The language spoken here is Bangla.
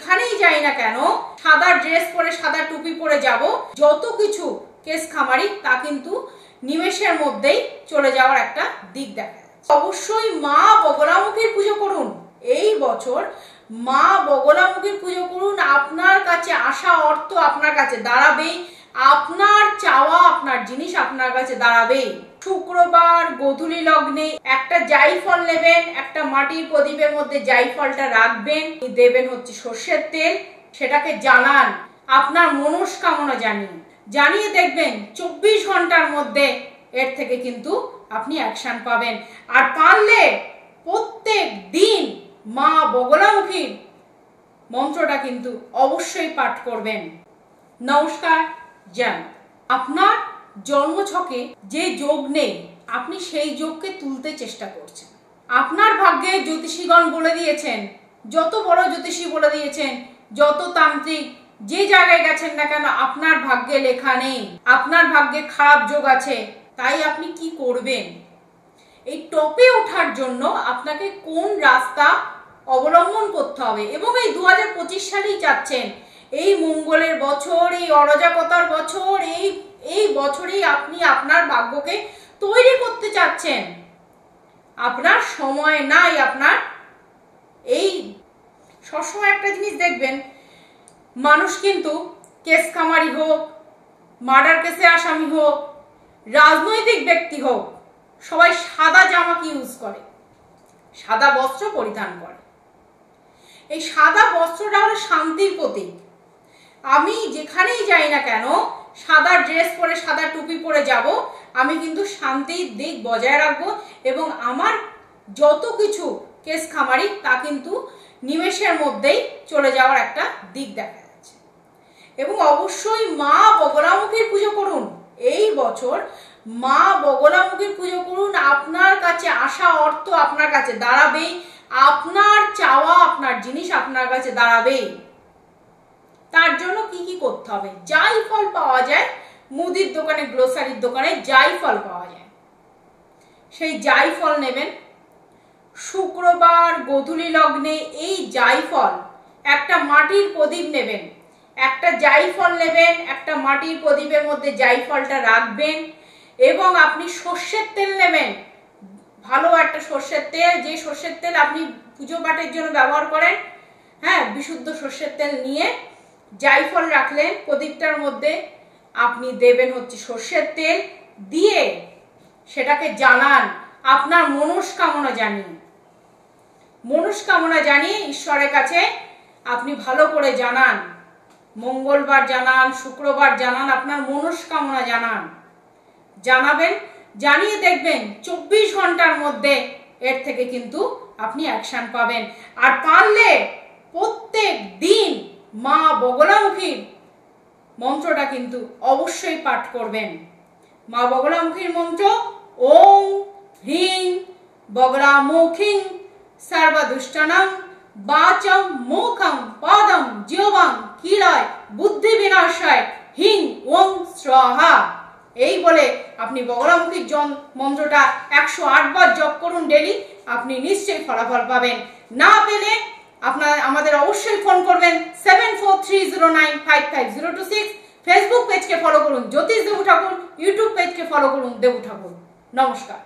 যেখানেই যাই না কেন সাদা ড্রেস পরে সাদা টুপি পরে যাব, যত কিছু কেস খামারি তা কিন্তু নিমেষের মধ্যেই চলে যাওয়ার একটা দিক দেখা যাচ্ছে। অবশ্যই মা বগলামুখীর পুজো করুন। এই বছর মা বগলামুখীর পুজো করুন। আপনার কাছে আসা অর্থ আপনার কাছে দাঁড়াবেই, আপনার চাওয়া আপনার জিনিস আপনার কাছে দাঁড়াবেই। শুক্রবার গোধূলি লগ্নে একটা জাইফল নেবেন, একটা মাটির প্রদীপের মধ্যে জাইফলটা রাখবেন, দেবেন হচ্ছে সর্ষের তেল, সেটাকে জ্বালান, আপনার মনস্কামনা জানিয়ে দেখবেন 24 ঘন্টার মধ্যে এর থেকে কিন্তু আপনি অ্যাকশন পাবেন। আর পারলে প্রত্যেক দিন মা বগলামুখীর মন্ত্রটা কিন্তু অবশ্যই পাঠ করবেন। নমস্কার জান। আপনার জন্মছকে যে যোগ নেই আপনি সেই যোগকে তুলতে চেষ্টা করছেন। আপনার ভাগ্যে জ্যোতিষীগণ বলে দিয়েছেন, যত বড় জ্যোতিষী বলে দিয়েছেন, যত তান্ত্রিক যে জায়গায় গেছেন না কেন আপনার ভাগ্যে লেখা নেই, আপনার ভাগ্যে খারাপ যোগ আছে। তাই আপনি কি করবেন? এই টপে ওঠার জন্য আপনাকে কোন রাস্তা অবলম্বন করতে হবে এবং এই 2025 সালেই যাচ্ছেন, এই মঙ্গলের বছর, এই অরাজকতার বছর, এই বছরেই আপনি আপনার ভাগ্যকে তৈরি করতে চাচ্ছেন। আপনার সময় নাই। আপনার এই সবসময় একটা জিনিস দেখবেন, মানুষ কিন্তু কেস খামারি হোক, মার্ডার কেসে আসামি হোক, রাজনৈতিক ব্যক্তি হোক, সবাই সাদা জামাকে ইউজ করে, সাদা বস্ত্র পরিধান করে। এই সাদা বস্ত্রটা হলো শান্তির প্রতীক। আমি যেখানেই যাই না কেন সাদা ড্রেস পরে সাদা টুপি পরে যাব, আমি কিন্তু শান্তির দিক বজায় রাখবো এবং আমার যত কিছু কেস খামারি তা কিন্তু নিমেষের মধ্যেই চলে যাওয়ার একটা দিক দেখা যাচ্ছে। এবং অবশ্যই মা বগলামুখীর পুজো করুন। এই বছর মা বগলামুখীর পুজো করুন। আপনার কাছে আসা অর্থ আপনার কাছে দাঁড়াবেই, আপনার চাওয়া আপনার জিনিস আপনার কাছে দাঁড়াবেই। তার জন্য কি কি করতে হবে? জাইফল পাওয়া যায় মুদির দোকানে, গ্রোসারির দোকানে জাইফল পাওয়া যায়, সেই জাইফল নেবেন। শুক্রবার গোধূলি লগ্নে এই জাইফল, একটা মাটির প্রদীপ নেবেন, একটা জাইফল নেবেন, একটা মাটির প্রদীপের মধ্যে জাইফলটা রাখবেন এবং আপনি সর্ষের তেল নেবেন, ভালো একটা সর্ষের তেল, যে সর্ষের তেল আপনি পুজো পাঠের জন্য ব্যবহার করেন, হ্যাঁ, বিশুদ্ধ সর্ষের তেল নিয়ে জাইফল রাখলেন প্রদীপটার মধ্যে, আপনি দেবেন হচ্ছে সর্ষের তেল, দিয়ে সেটাকে জ্বালান আপনার মনস্কামনা জানিয়ে ঈশ্বরের কাছে আপনি ভালো করে জানান। মঙ্গলবার জানান, শুক্রবার জানান, আপনার মনস্কামনা জানাবেন, জানিয়ে দেখবেন 24 ঘন্টার মধ্যে এর থেকে কিন্তু আপনি অ্যাকশন পাবেন। আর পারলে প্রত্যেক দিন মা বগলামুখীর মন্ত্রটা কিন্তু অবশ্যই পাঠ করবেন। মা বগলামুখীর মন্ত্র, ওং হ্রিং বগলামুখীং সর্বদুষ্টানাং বাচং মুখং পাদং জিহ্বাং কিলয় বুদ্ধি বিনাশায় হিং ওং স্বাহা। এই বলে আপনি বগলামুখীর মন্ত্রটা 108 বার জপ করুন ডেলি, আপনি নিশ্চয়ই ফলাফল পাবেন। না পেলে আমাদের অবশ্যই ফোন করবেন 7430955026। ফেসবুক পেজকে ফলো করুন জ্যোতিষ দেবু ঠাকুর, ইউটিউব পেজকে ফলো করুন দেবু ঠাকুর। নমস্কার।